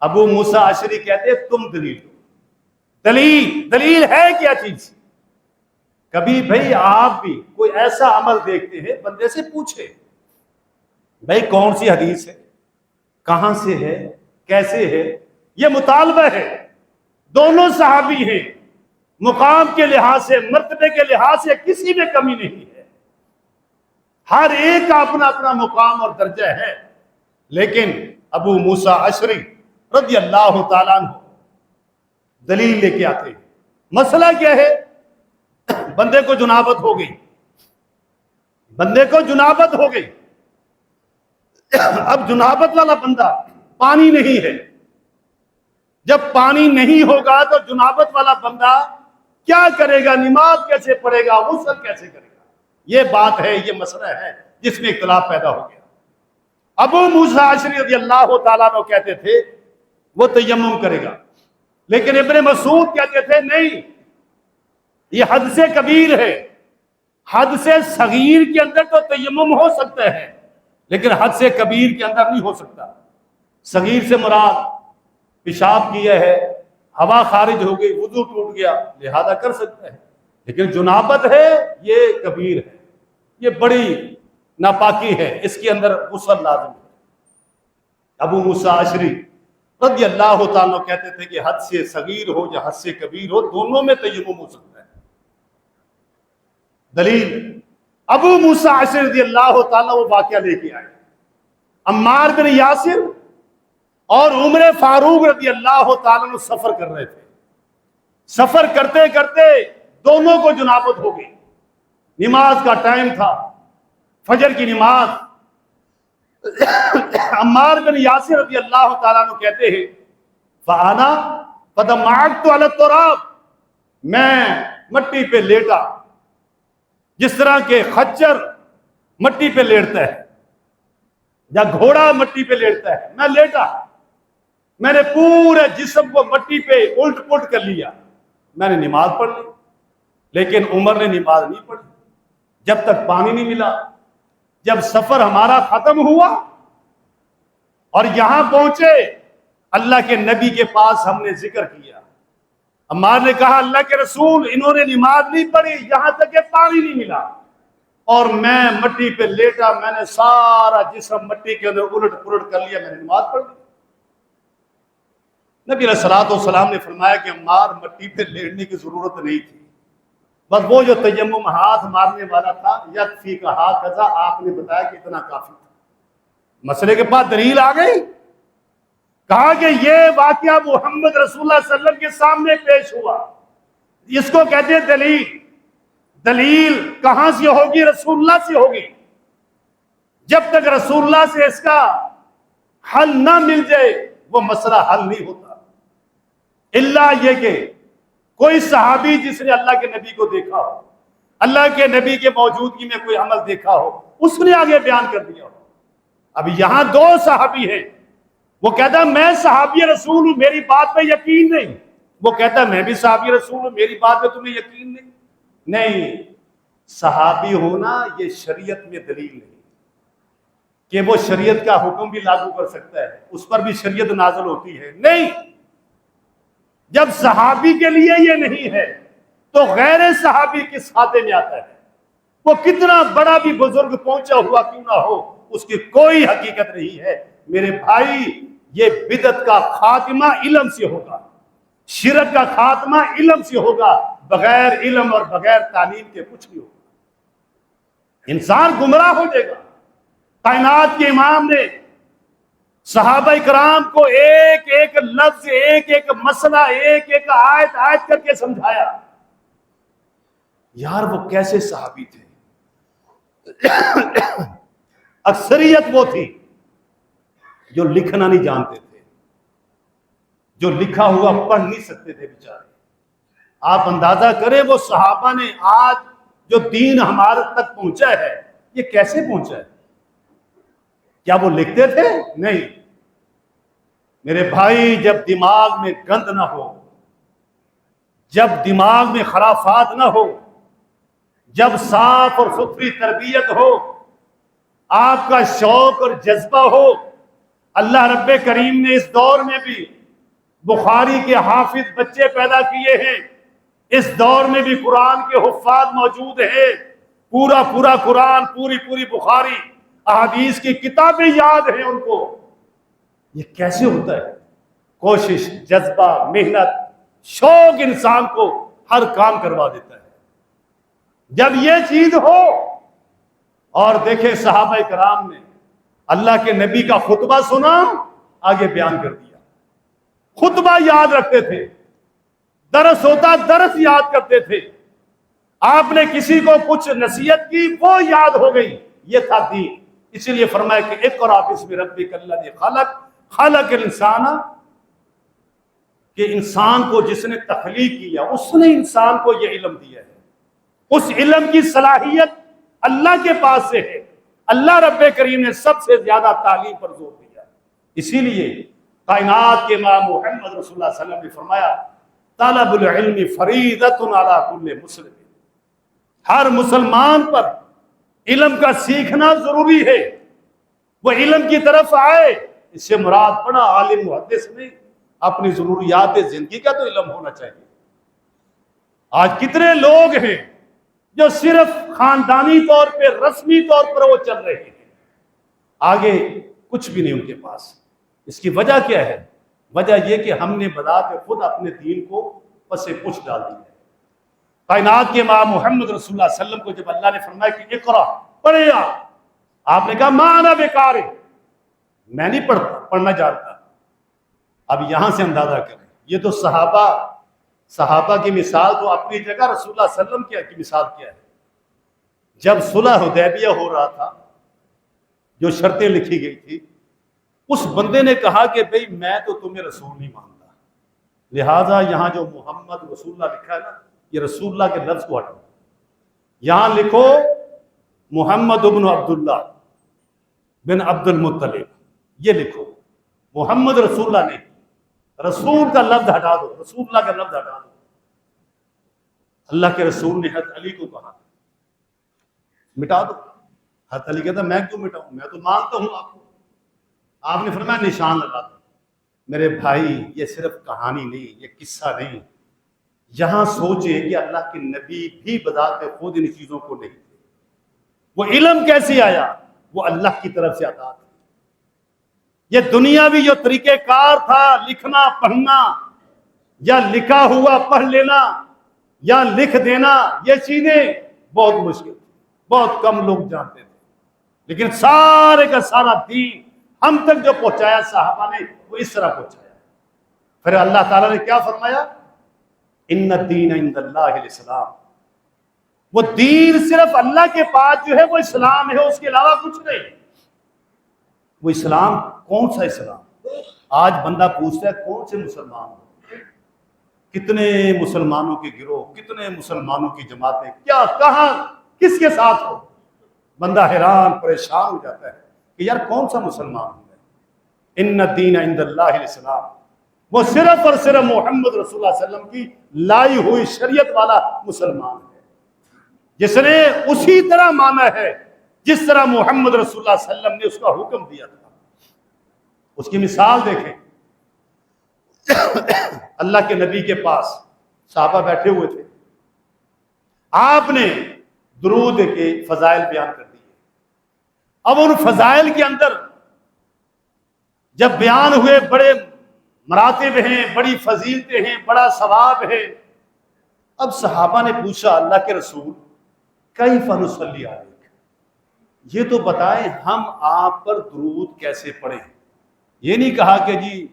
ابو موسیٰ اشعری کہتے ہیں تم دلیل دو۔ دلیل ہے کیا چیز؟ کبھی بھئی آپ بھی کوئی ایسا عمل دیکھتے ہیں، بندے سے پوچھے بھئی کون سی حدیث ہے، کہاں سے ہے، کیسے ہے؟ یہ مطالبہ ہے۔ دونوں صحابی ہیں، مقام کے لحاظ سے، مرتبے کے لحاظ سے کسی میں کمی نہیں ہے، ہر ایک کا اپنا اپنا مقام اور درجہ ہے۔ لیکن ابو موسیٰ اشعری رضی اللہ تعالیٰ عنہ دلیل لے کے آتے ہیں۔ مسئلہ کیا ہے؟ بندے کو جنابت ہو گئی، بندے کو جنابت ہو گئی۔ اب جنابت والا بندہ پانی نہیں ہے، جب پانی نہیں ہوگا تو جنابت والا بندہ کیا کرے گا؟ نماز کیسے پڑھے گا؟ غسل کیسے کرے گا؟ یہ بات ہے، یہ مسئلہ ہے جس میں اختلاف پیدا ہو گیا۔ ابو موسیٰ اشعری رضی اللہ تعالیٰ عنہ کہتے تھے وہ تیمم کرے گا، لیکن ابن مسعود کہتے تھے نہیں، یہ حد سے کبیر ہے، حد سے صغیر کے اندر تو تیمم ہو سکتا ہے، لیکن حد سے کبیر کے اندر نہیں ہو سکتا۔ صغیر سے مراد پیشاب کیا ہے، ہوا خارج ہو گئی، وضو ٹوٹ گیا، لہذا کر سکتا ہے، لیکن جنابت ہے یہ کبیر ہے، یہ بڑی ناپاکی ہے، اس کے اندر غسل لازم ہے۔ ابو موسیٰ اشعری رضی اللہ تعالیٰ کہتے تھے کہ حد سے صغیر ہو یا حد سے کبیر ہو، دونوں میں تیمم ہو سکتا ہے۔ دلیل ابو موسیٰ اشعری رضی اللہ تعالیٰ وہ واقعہ لے کے آئے، عمار بن یاسر اور عمر فاروق رضی اللہ تعالیٰ سفر کر رہے تھے، سفر کرتے کرتے دونوں کو جنابت ہو گئی، نماز کا ٹائم تھا، فجر کی نماز۔ عمار بن یاسر رضی اللہ تعالیٰ عنہ کہتے ہیں فَأَنَا فَدَمَعَتُ عَلَى التُّرَابِ، میں مٹی پہ لیٹا، جس طرح کہ خچر مٹی پہ لیٹتا ہے یا گھوڑا مٹی پہ لیٹتا ہے، میں لیٹا، میں نے پورے جسم کو مٹی پہ الٹ پلٹ کر لیا، میں نے نماز پڑھ لی، لیکن عمر نے نماز نہیں پڑھی جب تک پانی نہیں ملا۔ جب سفر ہمارا ختم ہوا اور یہاں پہنچے، اللہ کے نبی کے پاس ہم نے ذکر کیا، عمار نے کہا اللہ کے رسول انہوں نے نماز نہیں پڑھی یہاں تک کہ پانی نہیں ملا، اور میں مٹی پہ لیٹا، میں نے سارا جسم مٹی کے اندر الٹ پلٹ کر لیا، میں نے نماز پڑھ لی۔ نبی علیہ الصلوۃ والسلام نے فرمایا کہ عمار مٹی پہ لیٹنے کی ضرورت نہیں تھی، بس وہ جو تیمم ہاتھ مارنے والا تھا، یکفی کا ہاتھ کذا، آپ نے بتایا کہ اتنا کافی تھا۔ مسئلے کے بعد دلیل آ گئی، کہا کہ یہ واقعہ محمد رسول اللہ صلی اللہ علیہ وسلم کے سامنے پیش ہوا، اس کو کہتے ہیں دلیل۔ دلیل کہاں سے ہوگی؟ رسول اللہ سے ہوگی۔ جب تک رسول اللہ سے اس کا حل نہ مل جائے وہ مسئلہ حل نہیں ہوتا، اللہ یہ کہ کوئی صحابی جس نے اللہ کے نبی کو دیکھا ہو، اللہ کے نبی کے موجودگی میں کوئی عمل دیکھا ہو، اس نے آگے بیان کر دیا ہو۔ اب یہاں دو صحابی ہیں، وہ کہتا ہے میں صحابی رسول ہوں میری بات پہ یقین نہیں، وہ کہتا ہے میں بھی صحابی رسول ہوں میری بات پہ تمہیں یقین نہیں۔ نہیں، صحابی ہونا یہ شریعت میں دلیل نہیں کہ وہ شریعت کا حکم بھی لاگو کر سکتا ہے، اس پر بھی شریعت نازل ہوتی ہے، نہیں۔ جب صحابی کے لیے یہ نہیں ہے تو غیر صحابی کس خاتے میں آتا ہے؟ وہ کتنا بڑا بھی بزرگ پہنچا ہوا کیوں نہ ہو، اس کی کوئی حقیقت نہیں ہے۔ میرے بھائی، یہ بدعت کا خاتمہ علم سے ہوگا، شرک کا خاتمہ علم سے ہوگا، بغیر علم اور بغیر تعلیم کے کچھ نہیں ہوگا، انسان گمراہ ہو جائے گا۔ کائنات کے امام نے صحابہ کرام کو ایک ایک لفظ، ایک ایک مسئلہ، ایک ایک آیت آیت کر کے سمجھایا۔ یار وہ کیسے صحابی تھے؟ اکثریت وہ تھی جو لکھنا نہیں جانتے تھے، جو لکھا ہوا پڑھ نہیں سکتے تھے بیچارے۔ آپ اندازہ کریں وہ صحابہ نے آج جو دین ہمارے تک پہنچا ہے یہ کیسے پہنچا ہے؟ کیا وہ لکھتے تھے؟ نہیں۔ میرے بھائی، جب دماغ میں گند نہ ہو، جب دماغ میں خرافات نہ ہو، جب صاف اور ستھری تربیت ہو، آپ کا شوق اور جذبہ ہو، اللہ رب کریم نے اس دور میں بھی بخاری کے حافظ بچے پیدا کیے ہیں، اس دور میں بھی قرآن کے حفاظ موجود ہیں، پورا پورا قرآن، پوری پوری بخاری، احادیث کی کتابیں یاد ہیں ان کو۔ یہ کیسے ہوتا ہے؟ کوشش، جذبہ، محنت، شوق انسان کو ہر کام کروا دیتا ہے۔ جب یہ چیز ہو، اور دیکھیں صحابہ کرام نے اللہ کے نبی کا خطبہ سنا، آگے بیان کر دیا، خطبہ یاد رکھتے تھے، درس ہوتا درس یاد کرتے تھے، آپ نے کسی کو کچھ نصیحت کی وہ یاد ہو گئی، یہ تھا دین۔ اسی لیے فرمایا کہ اقرأ باسم ربک الذی خلق، خلق الانسان، کہ انسان کو جس نے تخلیق کیا اس نے انسان کو یہ علم دیا ہے، اس علم کی صلاحیت اللہ کے پاس سے ہے۔ اللہ رب کریم نے سب سے زیادہ تعلیم پر زور دیا، اسی لیے کائنات کے امام محمد رسول اللہ صلی اللہ علیہ وسلم نے فرمایا طلب العلم فریضۃ علی کل مسلم، ہر مسلمان پر علم کا سیکھنا ضروری ہے، وہ علم کی طرف آئے۔ اس سے مراد پڑا عالم محدث نہیں، اپنی ضروریات زندگی کا تو علم ہونا چاہیے۔ آج کتنے لوگ ہیں جو صرف خاندانی طور پہ، رسمی طور پر وہ چل رہے ہیں، آگے کچھ بھی نہیں ان کے پاس۔ اس کی وجہ کیا ہے؟ وجہ یہ کہ ہم نے بذات خود اپنے دین کو پس پش ڈال دیا ہے۔ کائنات کے امام محمد رسول اللہ صلی اللہ علیہ وسلم کو جب اللہ نے فرمایا کہ اقرا، پڑھے آپ نے کہا ما انا بقارئ، میں نہیں پڑھنا جانتا۔ اب یہاں سے اندازہ کریں، یہ تو صحابہ کی مثال تو اپنی جگہ، رسول اللہ صلی اللہ علیہ وسلم کی مثال کیا ہے؟ جب صلح حدیبیہ ہو رہا تھا، جو شرطیں لکھی گئی تھی، اس بندے نے کہا کہ بھئی میں تو تمہیں رسول نہیں مانتا، لہٰذا یہاں جو محمد رسول اللہ لکھا ہے نا، یہ رسول اللہ کے لفظ کو ہٹاؤ، یہاں لکھو محمد ابن عبداللہ بن عبد المطلب، یہ لکھو، محمد رسول اللہ نہیں، رسول کا لفظ ہٹا دو، رسول اللہ کا لفظ ہٹا دو۔ اللہ کے رسول نے حضرت علی کو کہا مٹا دو۔ حضرت علی کہتا میں کیوں مٹاؤں، میں تو مانتا ہوں آپ کو۔ آپ نے فرمایا نشان لگا دو۔ میرے بھائی یہ صرف کہانی نہیں، یہ قصہ نہیں، یہاں سوچے کہ اللہ کے نبی بھی بذات خود ان چیزوں کو نہیں تھے، وہ علم کیسے آیا؟ وہ اللہ کی طرف سے عطا تھا۔ یہ دنیاوی جو طریقہ کار تھا، لکھنا پڑھنا یا لکھا ہوا پڑھ لینا یا لکھ دینا، یہ چیزیں بہت مشکل تھی، بہت کم لوگ جانتے تھے، لیکن سارے کا سارا دین ہم تک جو پہنچایا صحابہ نے، وہ اس طرح پہنچایا۔ پھر اللہ تعالیٰ نے کیا فرمایا؟ ان الدین عند اللہ الاسلام، وہ دین صرف اللہ کے پاس جو ہے وہ اسلام ہے، اس کے علاوہ کچھ نہیں۔ وہ اسلام کون سا اسلام؟ آج بندہ پوچھتا ہے کون سے مسلمان ہو، کتنے مسلمانوں کے گروہ، کتنے مسلمانوں کی جماعتیں، کیا کہاں کس کے ساتھ ہو، بندہ حیران پریشان ہو جاتا ہے کہ یار کون سا مسلمان ہوں میں۔ ان الدین عند اللہ الاسلام، وہ صرف اور صرف محمد رسول اللہ صلی اللہ علیہ وسلم کی لائی ہوئی شریعت والا مسلمان ہے، جس نے اسی طرح مانا ہے جس طرح محمد رسول اللہ صلی اللہ علیہ وسلم نے اس کا حکم دیا تھا۔ اس کی مثال دیکھیں، اللہ کے نبی کے پاس صحابہ بیٹھے ہوئے تھے، آپ نے درود کے فضائل بیان کر دیے۔ اب ان فضائل کے اندر جب بیان ہوئے، بڑے مراتب ہیں، بڑی فضیلتیں ہیں، بڑا ثواب ہے۔ اب صحابہ نے پوچھا اللہ کے رسول کیف نصلی علیک، یہ تو بتائیں ہم آپ پر درود کیسے پڑھیں۔ یہ نہیں کہا کہ جی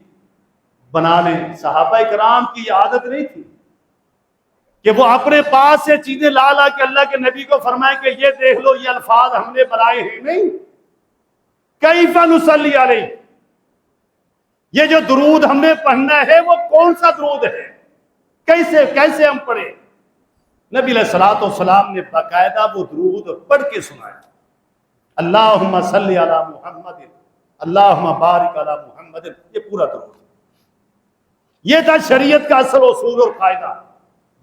بنا لیں، صحابہ کرام کی یہ عادت نہیں تھی کہ وہ اپنے پاس سے چیزیں لا لا کے اللہ کے نبی کو فرمائے کہ یہ دیکھ لو یہ الفاظ ہم نے بنائے ہیں، نہیں۔ کیف نصلی علیک، یہ جو درود ہم نے پڑھنا ہے وہ کون سا درود ہے، کیسے ہم پڑھیں؟ نبی علیہ الصلوۃ والسلام نے باقاعدہ وہ درود پڑھ کے سنایا۔ اللہم صلی علی محمد، اللہم بارک علی محمد، یہ پورا درود۔ یہ تھا شریعت کا اصل اصول اور قاعدہ۔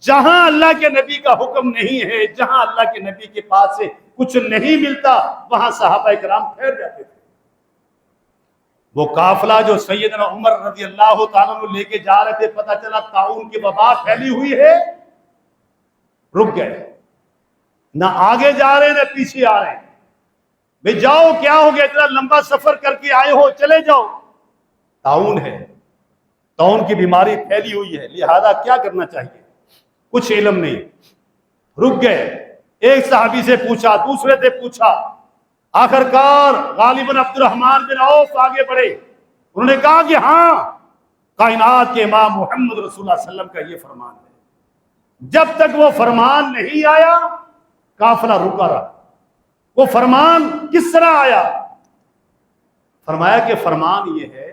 جہاں اللہ کے نبی کا حکم نہیں ہے، جہاں اللہ کے نبی کے پاس سے کچھ نہیں ملتا، وہاں صحابہ کرام ٹھہر جاتے تھے۔ وہ قافلہ جو سیدنا عمر رضی اللہ تعالیٰ عنہ لے کے جا رہے تھے، پتہ چلا طاعون کی وبا پھیلی ہوئی ہے، رک گئے، نہ آگے جا رہے نہ پیچھے آ رہے ہیں۔ بھئی جاؤ، کیا ہو گیا، اتنا لمبا سفر کر کے آئے ہو، چلے جاؤ، طاعون ہے، طاعون کی بیماری پھیلی ہوئی ہے، لہذا کیا کرنا چاہیے؟ کچھ علم نہیں، رک گئے۔ ایک صحابی سے پوچھا، دوسرے سے پوچھا، آخر کار غالباً عبد الرحمن بن عوف آگے بڑھے، انہوں نے کہا کہ ہاں، کائنات کے امام محمد رسول اللہ صلی اللہ علیہ وسلم کا یہ فرمان ہے۔ جب تک وہ فرمان نہیں آیا قافلہ رکا رہا۔ وہ فرمان کس طرح آیا؟ فرمایا کہ فرمان یہ ہے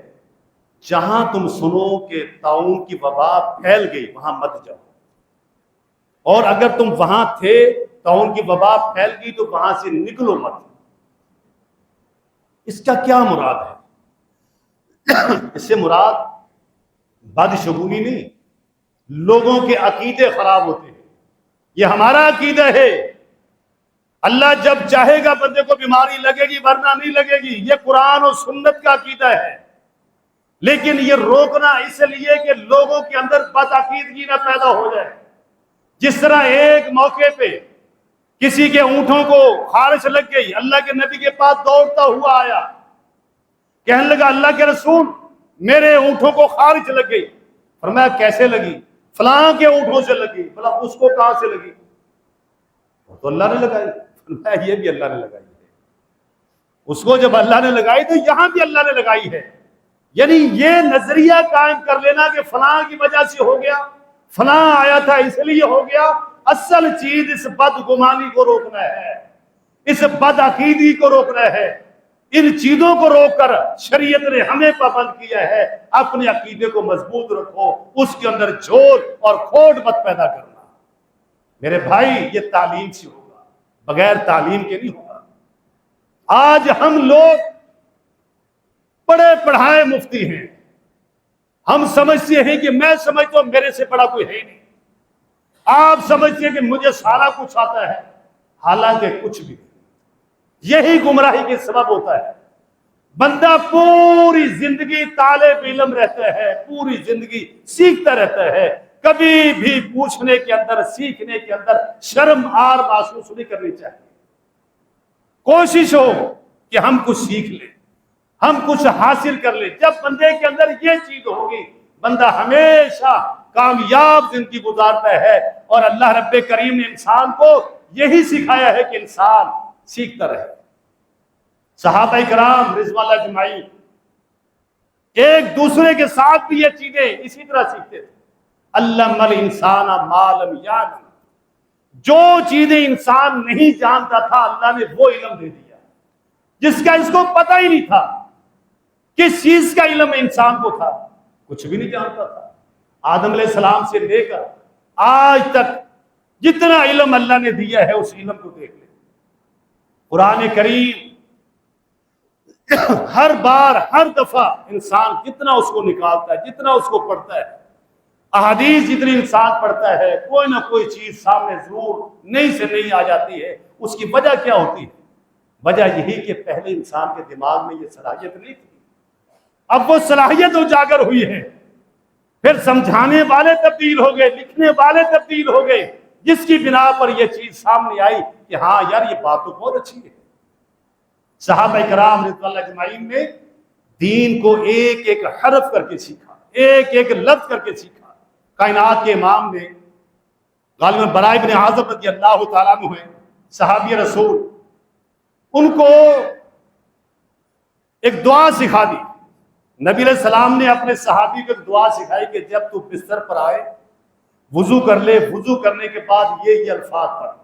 جہاں تم سنو کہ طاعون کی وبا پھیل گئی وہاں مت جاؤ، اور اگر تم وہاں تھے طاعون کی وبا پھیل گئی تو وہاں سے نکلو مت۔ اس کا کیا مراد ہے؟ اس سے مراد بدشگونی نہیں، لوگوں کے عقیدے خراب ہوتے ہیں۔ یہ ہمارا عقیدہ ہے اللہ جب چاہے گا بندے کو بیماری لگے گی ورنہ نہیں لگے گی، یہ قرآن اور سنت کا عقیدہ ہے۔ لیکن یہ روکنا اس لیے کہ لوگوں کے اندر بدعقیدگی نہ پیدا ہو جائے۔ جس طرح ایک موقع پہ کسی کے اونٹوں کو خارش لگ گئی، اللہ کے نبی کے پاس دوڑتا ہوا آیا، کہنے لگا اللہ کے رسول میرے اونٹوں کو خارش لگ گئی۔ فرمایا کیسے لگی؟ فلاں کے اونٹوں سے لگی۔ بلا اس کو کہاں سے لگی؟ تو اللہ نے لگائی۔ فرمایا یہ بھی اللہ نے لگائی ہے۔ اس کو جب اللہ نے لگائی تو یہاں بھی اللہ نے لگائی ہے۔ یعنی یہ نظریہ قائم کر لینا کہ فلاں کی وجہ سے ہو گیا، فلاں آیا تھا اس لیے ہو گیا، اصل چیز اس بدگمانی کو روکنا ہے، اس بد عقیدی کو روکنا ہے۔ ان چیزوں کو روک کر شریعت نے ہمیں پابند کیا ہے اپنے عقیدے کو مضبوط رکھو، اس کے اندر جھوٹ اور کھوٹ مت پیدا کرنا۔ میرے بھائی یہ تعلیم سے ہوگا، بغیر تعلیم کے نہیں ہوگا۔ آج ہم لوگ پڑھے پڑھائے مفتی ہیں، ہم سمجھتے ہیں کہ میں سمجھتا ہوں میرے سے بڑا کوئی ہے نہیں، آپ سمجھتے ہیں کہ مجھے سارا کچھ آتا ہے، حالانکہ کچھ بھی نہیں۔ یہی گمراہی کے سبب ہوتا ہے۔ بندہ پوری زندگی طالب علم رہتا ہے، پوری زندگی سیکھتا رہتا ہے، کبھی بھی پوچھنے کے اندر سیکھنے کے اندر شرم آر محسوس نہیں کرنی چاہیے۔ کوشش ہو کہ ہم کچھ سیکھ لیں، ہم کچھ حاصل کر لیں۔ جب بندے کے اندر یہ چیز ہوگی بندہ ہمیشہ کامیاب زندگی گزارتا ہے۔ اور اللہ رب کریم نے انسان کو یہی سکھایا ہے کہ انسان سیکھتا رہے۔ صحابہ کرام رضوان اللہ اجمعین ایک دوسرے کے ساتھ بھی یہ چیزیں اسی طرح سیکھتے تھے۔ علم الانسان ما لم یعلم، جو چیزیں انسان نہیں جانتا تھا اللہ نے وہ علم دے دیا، جس کا اس کو پتہ ہی نہیں تھا۔ کس چیز کا علم انسان کو تھا؟ کچھ بھی نہیں جانتا تھا۔ آدم علیہ السلام سے لے کر آج تک جتنا علم اللہ نے دیا ہے اس علم کو دیکھ لیں۔ قرآن کریم ہر بار ہر دفعہ انسان جتنا اس کو نکالتا ہے، جتنا اس کو پڑھتا ہے، احادیث جتنی انسان پڑھتا ہے، کوئی نہ کوئی چیز سامنے ضرور نئی سے نئی آ جاتی ہے۔ اس کی وجہ کیا ہوتی ہے؟ وجہ یہی کہ پہلے انسان کے دماغ میں یہ صلاحیت نہیں تھی، اب وہ صلاحیت اجاگر ہوئی ہے۔ پھر سمجھانے والے تبدیل ہو گئے، لکھنے والے تبدیل ہو گئے، جس کی بنا پر یہ چیز سامنے آئی کہ ہاں یار یہ بات تو بہت اچھی ہے۔ صحابہ کرام رضوان اللہ اجمعین نے دین کو ایک ایک حرف کر کے سیکھا، ایک ایک لفظ کر کے سیکھا۔ کائنات کے امام نے غالباً براء بن عازب رضی اللہ تعالیٰ عنہ ہیں، صحابی رسول، ان کو ایک دعا سکھا دی۔ نبی علیہ السلام نے اپنے صحابی کو ایک دعا سکھائی کہ جب تو بستر پر آئے وضو کر لے، وضو کرنے کے بعد یہ الفاظ پڑھ۔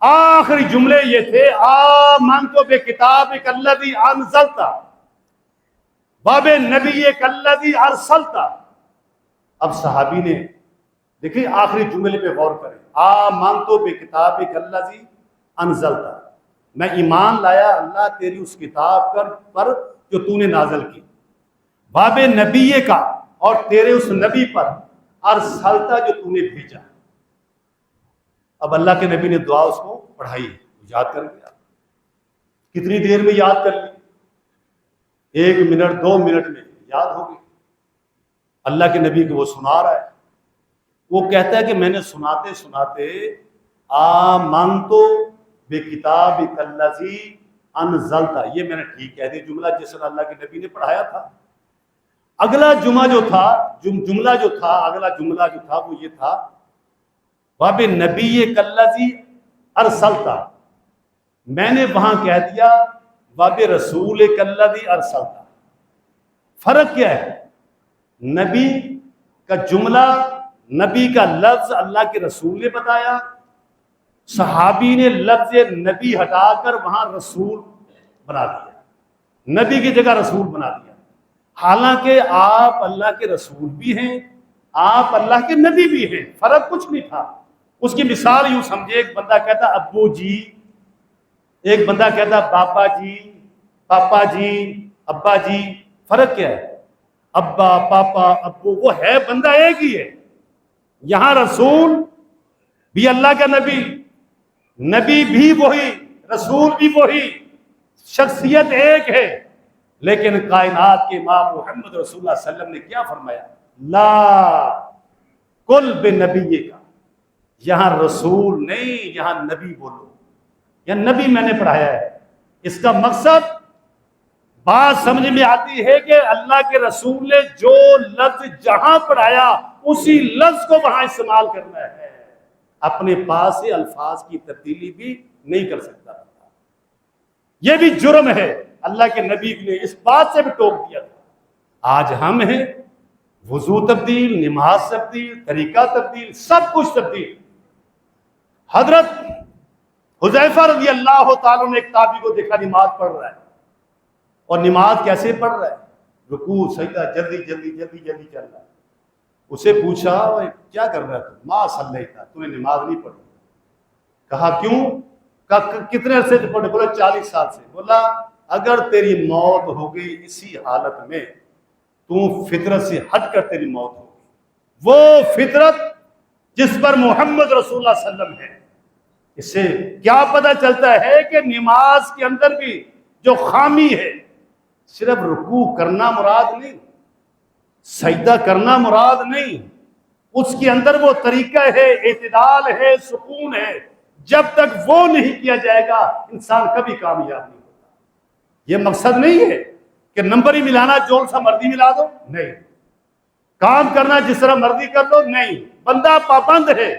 آخری جملے یہ تھے آمنت بکتابک الذی انزلت وبنبیک الذی ارسلت۔ اب صحابی نے دیکھیں آخری جملے پہ غور کریں، آمنت بکتابک الذی انزلت، میں ایمان لایا اللہ تیری اس کتاب پر جو تو نے نازل کی، باب نبی کا اور تیرے اس نبی پر، ارسلتا جو تو نے بھیجا۔ اب اللہ کے نبی نے دعا اس کو پڑھائی، یاد کر لیا۔ کتنی دیر میں یاد کر لی؟ 1 منٹ 2 منٹ میں یاد ہوگی۔ اللہ کے نبی کو وہ سنا رہا ہے، وہ کہتا ہے کہ میں نے سناتے سناتے آمنتو بکتابک الذی انزلت، یہ میں نے ٹھیک کہہ دیا جملہ جس طرح اللہ کے نبی نے پڑھایا تھا۔ اگلا جملہ جو تھا وہ یہ تھا باب نبیک الذی ارسلت، میں نے وہاں کہہ دیا باب رسولک الذی ارسلت۔ فرق کیا ہے؟ نبی کا جملہ، نبی کا لفظ اللہ کے رسول نے بتایا، صحابی نے لفظ نبی ہٹا کر وہاں رسول بنا دیا، نبی کی جگہ رسول بنا دیا۔ حالانکہ آپ اللہ کے رسول بھی ہیں، آپ اللہ کے نبی بھی ہیں، فرق کچھ نہیں تھا۔ اس کی مثال یوں سمجھے، ایک بندہ کہتا ابو جی، ایک بندہ کہتا بابا جی، پاپا جی، ابا جی، فرق کیا ہے؟ ابا، پاپا، ابو، وہ ہے بندہ ایک ہی ہے۔ یہاں رسول بھی اللہ کا نبی، نبی بھی وہی، رسول بھی وہی، شخصیت ایک ہے، لیکن کائنات کے امام محمد رسول اللہ صلی اللہ علیہ وسلم نے کیا فرمایا؟ لا کل بنبی کا، یہاں رسول نہیں، یہاں نبی بولو، یا نبی میں نے پڑھایا ہے۔ اس کا مقصد بات سمجھ میں آتی ہے کہ اللہ کے رسول نے جو لفظ جہاں پڑھایا اسی لفظ کو وہاں استعمال کرنا ہے، اپنے پاس سے الفاظ کی تبدیلی بھی نہیں کر سکتا۔ یہ بھی جرم ہے، اللہ کے نبی نے اس بات سے بھی ٹوک دیا تھا۔ آج ہم ہیں وضو تبدیل، نماز تبدیل، طریقہ تبدیل، سب کچھ تبدیل۔ حضرت حذیفہ رضی اللہ تعالیٰ نے ایک تابعی کو دیکھا نماز پڑھ رہا ہے، اور نماز کیسے پڑھ رہا ہے؟ رکوع سجدہ جلدی جلدی جلدی جلدی چل رہا ہے۔ اسے پوچھا کیا کر رہا تھا؟ ما صلیت، تو نے نماز نہیں پڑھی۔ کہا کیوں؟ کہا کتنے عرصے سے پڑھے؟ بولا 40 سال سے۔ بولا اگر تیری موت ہو گئی اسی حالت میں، تو فطرت سے ہٹ کر تیری موت ہوگی، وہ فطرت جس پر محمد رسول اللہ صلی اللہ علیہ وسلم ہے۔ اس سے کیا پتہ چلتا ہے کہ نماز کے اندر بھی جو خامی ہے، صرف رکوع کرنا مراد نہیں، سجدہ کرنا مراد نہیں، اس کے اندر وہ طریقہ ہے، اعتدال ہے، سکون ہے۔ جب تک وہ نہیں کیا جائے گا انسان کبھی کامیاب نہیں ہوتا۔ یہ مقصد نہیں ہے کہ نمبر ہی ملانا، جو سا مرضی ملا دو، نہیں۔ کام کرنا جس طرح مرضی کر لو، نہیں۔ بندہ پابند ہے۔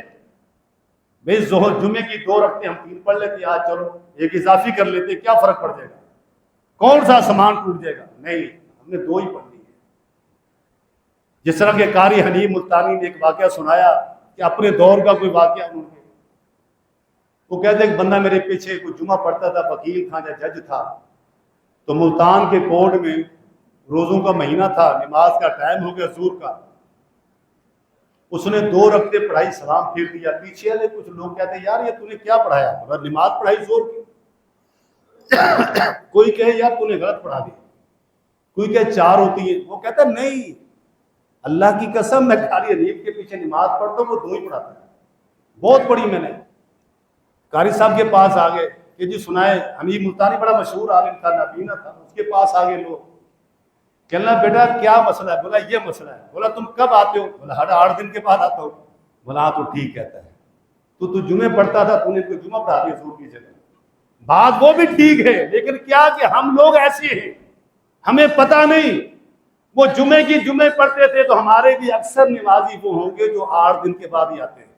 بھئی ظہر جمعے کی 2 رکعتیں ہم 3 پڑھ لیتے، آج چلو ایک اضافی کر لیتے، کیا فرق پڑ جائے گا؟ کون سا سامان ٹوٹ جائے گا؟ نہیں، ہم نے 2 ہی پڑھنی ہے۔ جس طرح کہ قاری حنیف ملتانی نے ایک واقعہ سنایا کہ اپنے دور کا کوئی واقعہ انہوں نے، وہ کہتے ہیں کہ بندہ میرے پیچھے کوئی جمعہ پڑھتا تھا، وکیل تھا یا جج تھا، تو ملتان کے کورٹ میں روزوں کا مہینہ تھا، نماز کا ٹائم ہو گیا ظہر کا، اس نے 2 رکعتیں پڑھائی، سلام پھیر دیا۔ پیچھے والے کچھ لوگ کہتے ہیں یار یہ تو نے کیا پڑھایا؟ نماز پڑھائی ظہر کی۔ کوئی کہے یار تو نے غلط پڑھا دی، کوئی کہے 4 ہوتی ہے، وہ کہتا ہے نہیں، اللہ کی قسم میں قاری حنیف کے پیچھے نماز پڑھتا ہوں، وہ 2 ہی پڑھاتا ہے، بہت پڑھی میں نے۔ قاری صاحب کے پاس آگے کہ جی سنائے، حنیف ملتانی بڑا مشہور عالم تھا، نابینا تھا، اس کے پاس آگے لوگ کہنا بیٹا کیا مسئلہ ہے؟ بولا یہ مسئلہ ہے۔ بولا تم کب آتے ہو؟ بولا ہر 8 دن کے بعد آتا ہوں۔ بولا ہاں تو ٹھیک کہتا ہے، تو جمعے پڑھتا تھا، تو نے کوئی جمعہ پڑھا دیا ظہر کی جگہ۔ بات وہ بھی ٹھیک ہے، لیکن کیا کہ ہم لوگ ایسے ہیں، ہمیں پتہ نہیں۔ وہ جمعے کی جمعے پڑھتے تھے تو ہمارے بھی اکثر نمازی وہ ہوں گے جو 8 دن کے بعد ہی آتے ہیں،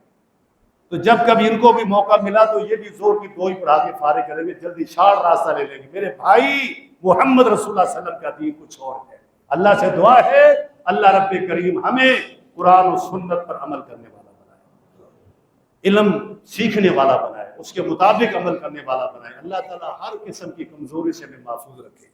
تو جب کبھی ان کو بھی موقع ملا تو یہ بھی ظہر کی 2 ہی پڑھا کے فارغ کریں گے، جلدی شارٹ راستہ لے لیں گے۔ میرے بھائی محمد رسول اللہ صلی اللہ علیہ وسلم کا دین کچھ اور ہے۔ اللہ سے دعا ہے اللہ رب کریم ہمیں قرآن و سنت پر عمل کرنے والا بنائے، علم سیکھنے والا بنائے، اس کے مطابق عمل کرنے والا بنائے۔ اللہ تعالیٰ ہر قسم کی کمزوری سے ہمیں محفوظ رکھے۔